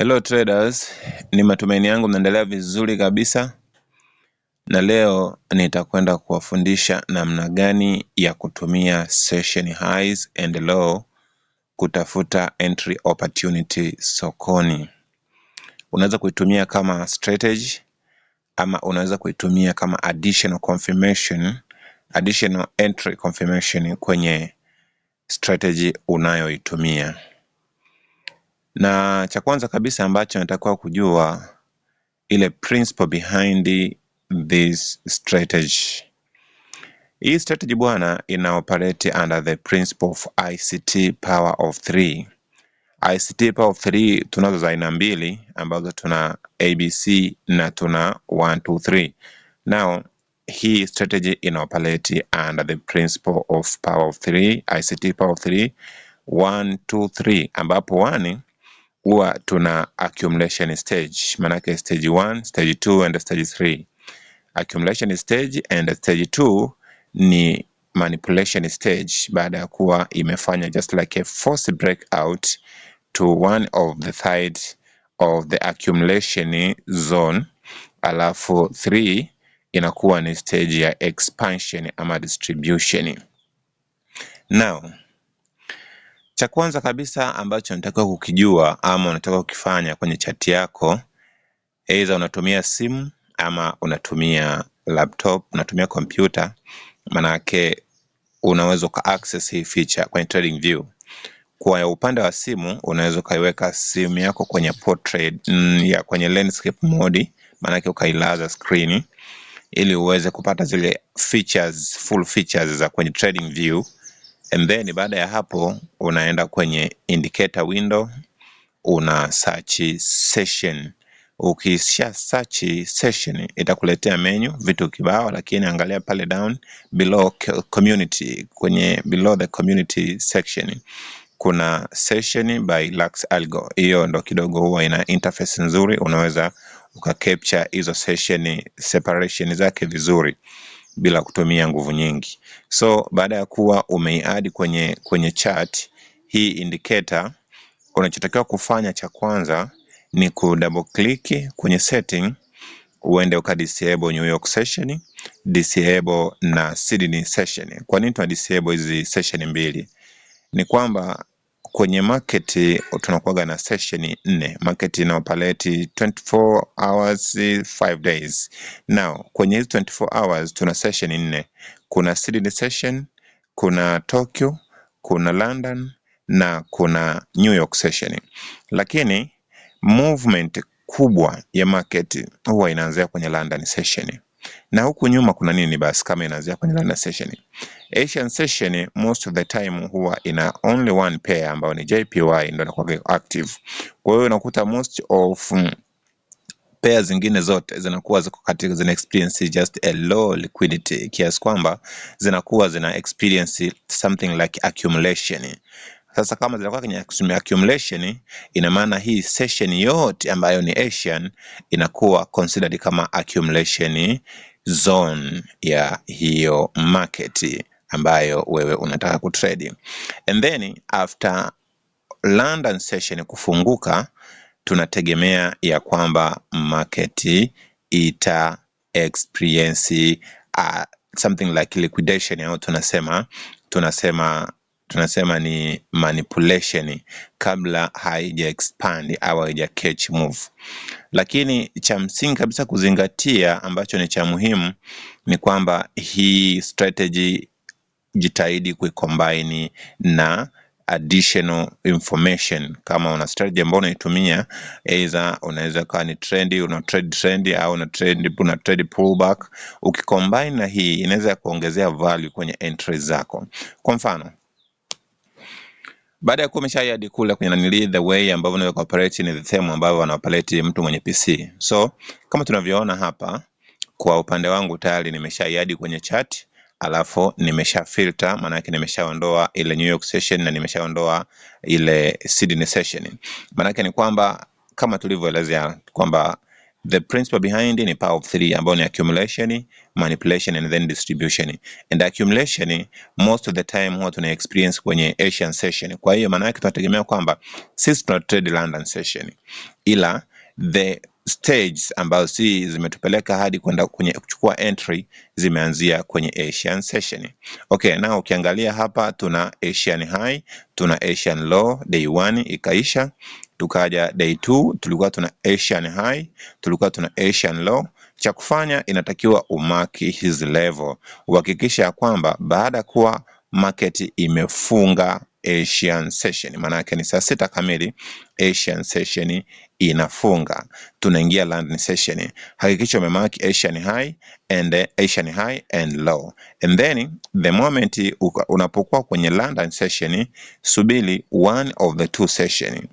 Hello traders, ni matumaini yangu mnaendelea vizuri kabisa, na leo nitakwenda kuwafundisha namna gani ya kutumia session highs and low kutafuta entry opportunity sokoni. Unaweza kuitumia kama strategy ama unaweza kuitumia kama additional entry confirmation kwenye strategy unayoitumia. Na cha kwanza kabisa ambacho natakiwa kujua ile principle behind this strategy. Hii strategy bwana ina operate under the principle of ICT power of 3. ICT power of 3 tunazo za aina mbili ambazo tuna ABC na tuna 1 2 3. Now hii strategy ina operate under the principle of power of 3, ICT power of 3, 1 2 3, ambapo 1 huwa tuna accumulation stage, manake stage 1, stage 2 and stage 3. Accumulation stage and stage 2 ni manipulation stage, baada ya kuwa imefanya just like a force breakout to one of the sides of the accumulation zone, alafu 3 inakuwa ni stage ya expansion ama distribution. Now cha kwanza kabisa ambacho nataka kukijua ama unataka kukifanya kwenye chati yako, either unatumia simu ama unatumia laptop, unatumia kompyuta, manake unaweza uka access hii feature kwenye trading view. Kwa upande wa simu unaweza ukaiweka simu yako kwenye portrait ya kwenye landscape mode, manake ukailaza screen ili uweze kupata zile features, full features za kwenye trading view. And then baada ya hapo unaenda kwenye indicator window, una search session. Ukisha search session itakuletea menu vitu kibao, lakini angalia pale down below community, kwenye below the community section kuna session by Lux Algo. Hiyo ndo kidogo huwa ina interface nzuri, unaweza ukacapture hizo session separation zake vizuri bila kutumia nguvu nyingi. So baada ya kuwa umeiadi kwenye chart hii indicator, unachotakiwa kufanya cha kwanza ni ku double click kwenye setting, uende uka disable New York session, disable na Sydney session. Kwa nini tuna disable hizi session mbili? Ni kwamba kwenye market tunakuwa na session 4. Market ina operate 24 hours 5 days. Now kwenye hizo 24 hours tuna session 4. Kuna Sydney session, kuna Tokyo, kuna London na kuna New York session. Lakini movement kubwa ya market huwa inaanzia kwenye London session. Na huku nyuma kuna nini basi kama inaanzia kwenye London session? Asian session most of the time huwa ina only one pair ambayo ni JPY ndio inakuwa active. Kwa hiyo unakuta most of pairs zingine zote zinakuwa ziko katika zina experience just a low liquidity, kiasi kwamba zinakuwa zina experience something like accumulation. Sasa kama zinakuwa kwenye accumulation, ina maana hii session yote ambayo ni Asian inakuwa considered kama accumulation zone ya hiyo market ambayo wewe unataka kutrade. And then after London session kufunguka, tunategemea ya kwamba market ita experience something like liquidation, au tunasema ni manipulation kabla haija expand au haija catch move. Lakini cha msingi kabisa kuzingatia ambacho ni cha muhimu ni kwamba hii strategy jitahidi kuicombine na additional information. Kama una strategy ambayo unaitumia, either unaweza kuwa ni trendy, una trade au una trade pullback, ukicombine na hii inaweza kuongezea value kwenye entries zako. Kwa mfano, baada ya kuwa umeshaiadi kule kwenye nanili the way ambavyo unaweza operate ni the same ambavyo wana operate mtu mwenye PC. So kama tunavyoona hapa, kwa upande wangu tayari nimeshaiadi kwenye chart, alafu nimesha filter, maana yake nimeshaondoa ile New York session na nimeshaondoa ile Sydney session. Maana yake ni kwamba kama tulivyoelezea kwamba The principle behind ni power of 3 ambayo ni accumulation, manipulation and then distribution. And accumulation most of the time huwa tuna experience kwenye Asian session. Kwa hiyo maana yake tunategemea kwamba sisi tuna trade London session, ila the stages ambazo si zimetupeleka hadi kwenda kwenye kuchukua entry zimeanzia kwenye Asian session. Okay, na ukiangalia hapa tuna Asian high, tuna Asian low, day 1 ikaisha, tukaja day 2 tulikuwa tuna Asian high, tulikuwa tuna Asian low. Cha kufanya inatakiwa umaki hizi level, uhakikisha kwamba baada kuwa market imefunga Asian session, maana yake ni saa 6 kamili Asian session inafunga, tunaingia London session. Hakikisha umemark Asian high and low, and then the moment unapokuwa kwenye London session, subiri one of the two session.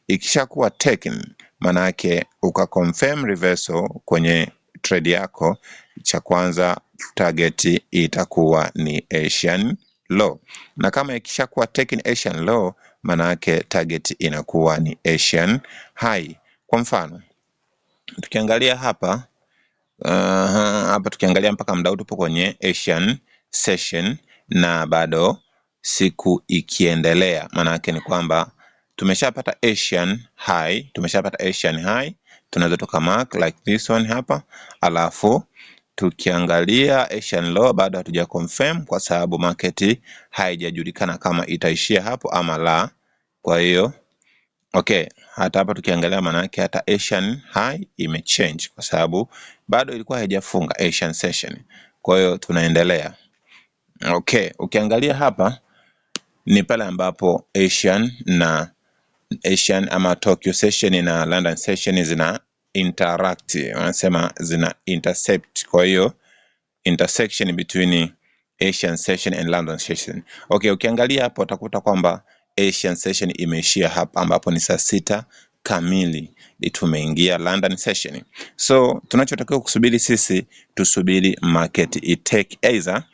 Ikishakuwa taken, maana yake ukaconfirm reversal kwenye trade yako, cha kwanza target itakuwa ni Asian low, na kama ikishakuwa taken Asian low, maana yake target inakuwa ni Asian high. Kwa mfano tukiangalia hapa tukiangalia mpaka muda tupo kwenye Asian session na bado siku ikiendelea, maana yake ni kwamba tumeshapata Asian high, tunaweza tukamark like this one hapa, alafu tukiangalia Asian low bado hatuja confirm kwa sababu market haijajulikana kama itaishia hapo ama la. Kwa hiyo okay, hata hapa tukiangalia maana yake hata Asian high imechange kwa sababu bado ilikuwa haijafunga Asian session. Kwa hiyo tunaendelea. Okay, ukiangalia hapa ni pale ambapo Asian ama Tokyo session na London session zina interact, wanasema zina intercept. Kwa hiyo intersection between Asian session and London session. Okay, ukiangalia hapo utakuta kwamba Asian session imeishia hapa ambapo ni saa 6 kamili tumeingia London session. So tunachotakiwa kusubiri sisi, tusubiri market itake either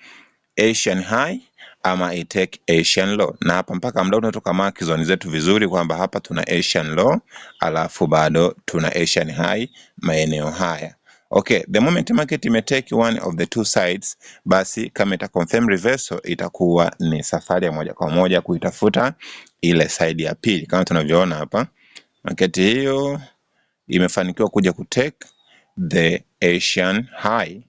Asian high ama itake Asian low, na hapa mpaka muda tunatoka mark zone zetu vizuri kwamba hapa tuna Asian low alafu bado tuna Asian high maeneo haya. Okay, the moment market imetake one of the two sides, basi kama ita confirm reversal itakuwa ni safari ya moja kwa moja kuitafuta ile side ya pili. Kama tunavyoona hapa, market hiyo imefanikiwa kuja kutake the Asian high.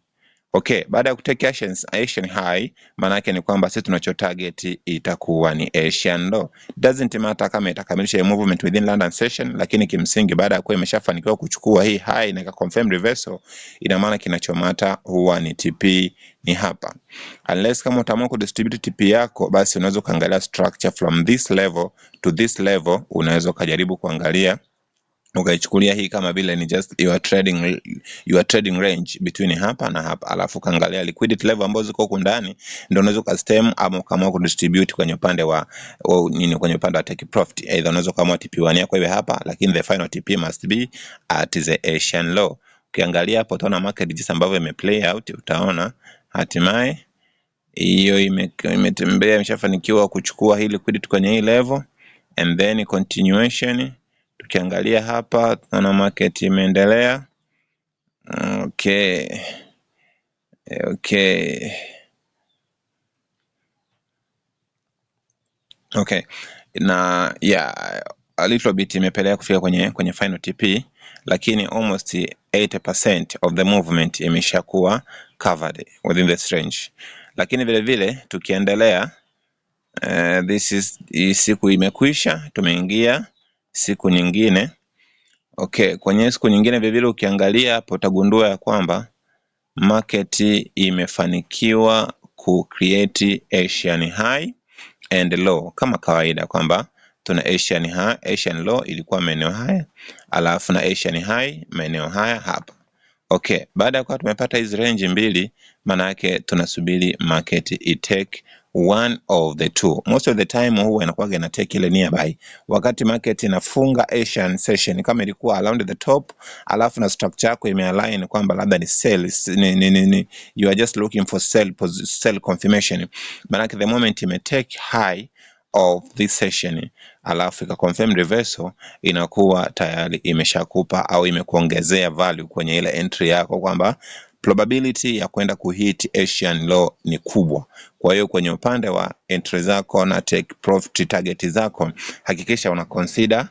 Okay, baada ya kutake Asian high, maana yake ni kwamba sisi tunacho target itakuwa ni Asian low. Doesn't matter kama itakamilisha movement within London session, lakini kimsingi baada ya kuwa imeshafanikiwa kuchukua hii high na confirm reversal, ina maana kinachomata huwa ni TP ni hapa. Unless kama utaamua kudistribute TP yako, basi unaweza kuangalia structure from this level to this level, unaweza kujaribu kuangalia ukaichukulia hii kama vile ni just your trading range between hapa na hapa, alafu kaangalia liquidity level ambazo ziko huko ndani, ndio unaweza kustem ama kama kudistribute kwenye upande wa kwenye upande wa take profit. Either unaweza kama TP1 yako iwe hapa, lakini the final TP must be at the Asian low. Ukiangalia hapo utaona market jinsi ambavyo imeplay out, utaona hatimaye hiyo imetembea, imeshafanikiwa kuchukua hii liquidity kwenye hii level, and then continuation. Tukiangalia hapa tunaona market imeendelea. Okay. Na a little bit imepelea kufika kwenye final TP, lakini almost 80% of the movement imeshakuwa covered within the range. Lakini vile vile tukiendelea, siku imekwisha, tumeingia siku nyingine. Okay, kwenye siku nyingine vile vile ukiangalia hapo utagundua ya kwamba market imefanikiwa create Asian high and low kama kawaida, kwamba tuna Asian high, Asian low ilikuwa maeneo haya, alafu na Asian high maeneo haya hapa. Okay, baada ya kuwa tumepata hizi range mbili, maana yake tunasubiri market itake one of the two. Most of the time huwa inakuwa ina take ile nearby. Wakati market inafunga Asian session, kama ilikuwa around the top, alafu na structure yako imealign kwamba labda ni sell, you are just looking for sell confirmation, maana yake the moment ime take high of this session alafu ika confirm reversal, inakuwa tayari imeshakupa au imekuongezea value kwenye ile entry yako kwamba probability ya kwenda kuhit Asian low ni kubwa. Kwa hiyo kwenye upande wa entry zako na take profit target zako, hakikisha una consider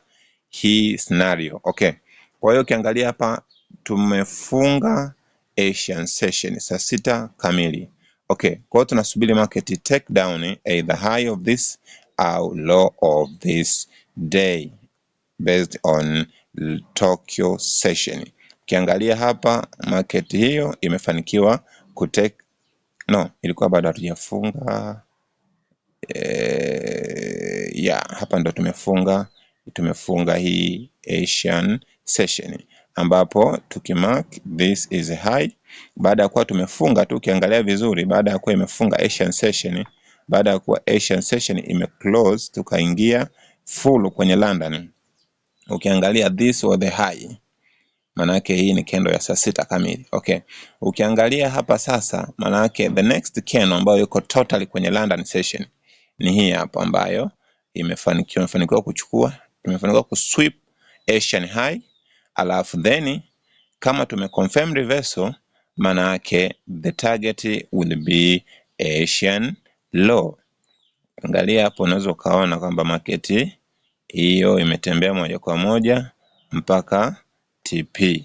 hii scenario. Okay. Kwa hiyo ukiangalia hapa tumefunga Asian session saa 6 kamili. Okay, kwa hiyo tunasubiri market take down either high of this au low of this day based on Tokyo session. Ukiangalia hapa market hiyo imefanikiwa kutake, no, ilikuwa bado hatujafunga. Hapa ndo tumefunga hii Asian session ambapo tukimark this is a high. Baada ya kuwa tumefunga tu, ukiangalia vizuri, baada ya kuwa imefunga Asian session, baada ya kuwa Asian session imeclose, tukaingia full kwenye London. Ukiangalia this was the high, manake hii ni candle ya saa 6 kamili. Okay, ukiangalia hapa sasa, manake the next candle ambayo yuko totally kwenye London session ni hii hapa ambayo imefanikiwa kuchukua, imefanikiwa kusweep Asian high, alafu then kama tumeconfirm reversal, maana yake the target will be Asian low. Angalia hapo, unaweza ukaona kwamba market hiyo imetembea moja kwa moja mpaka TP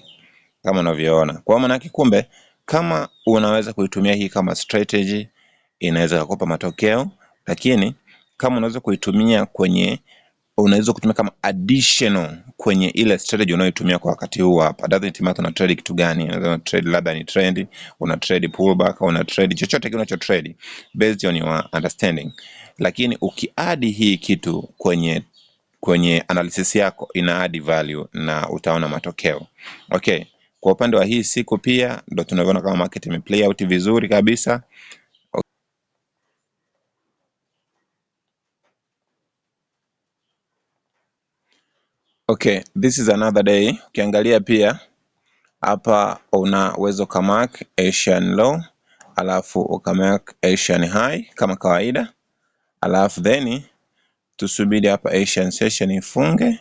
kama unavyoona. Kwa maana yake kumbe, kama unaweza kuitumia hii kama strategy, inaweza kukupa matokeo, lakini kama unaweza kuitumia kama additional kwenye ile strategy unayoitumia kwa wakati huu hapa, doesn't matter una trade kitu gani. Unaweza trade labda ni trend, una trade pullback, una trade chochote kile unacho trade based on your understanding, lakini ukiadi hii kitu kwenye analysis yako, ina add value na utaona matokeo. Okay, kwa upande wa hii siku pia ndo tunavyoona kama market imeplay out vizuri kabisa. Okay, this is another day. Ukiangalia pia hapa unaweza ukamark Asian low, alafu ukamark Asian high kama kawaida, alafu then tusubiri hapa Asian session ifunge.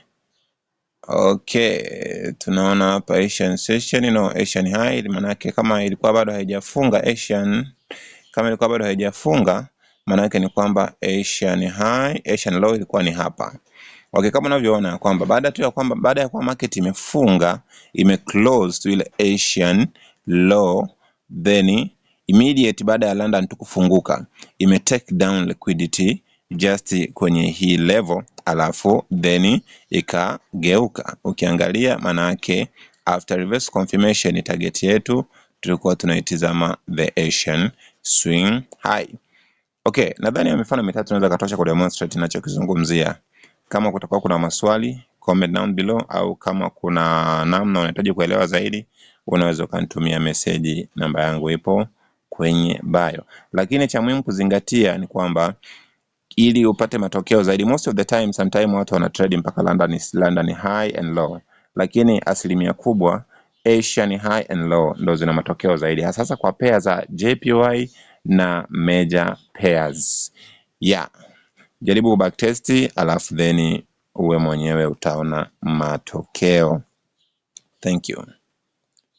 Okay, tunaona hapa Asian session, Asian high, manake kama ilikuwa bado haijafunga manake ni kwamba Asian high, Asian low ilikuwa ni hapa. Okay, kama unavyoona kwamba baada ya kuwa market imefunga, imeclose to ile Asian low, then immediate baada ya London tukufunguka, take down liquidity just kwenye hii level, alafu then ikageuka. Ukiangalia manake after reverse confirmation, target yetu tulikuwa tunaitizama the Asian swing high. Okay, nadhani mifano mitatu tunaweza katosha ku demonstrate ninachokizungumzia. Kama kutakuwa kuna maswali, comment down below, au kama kuna namna unahitaji kuelewa zaidi, unaweza ukanitumia message, namba yangu ipo kwenye bio. Lakini cha muhimu kuzingatia ni kwamba ili upate matokeo zaidi, most of the time, sometime watu wana trade mpaka London high and low, lakini asilimia kubwa Asian high and low ndo zina matokeo zaidi, hasa kwa pair za JPY na major pairs. Jaribu backtest, alafu then uwe mwenyewe utaona matokeo. Thank you.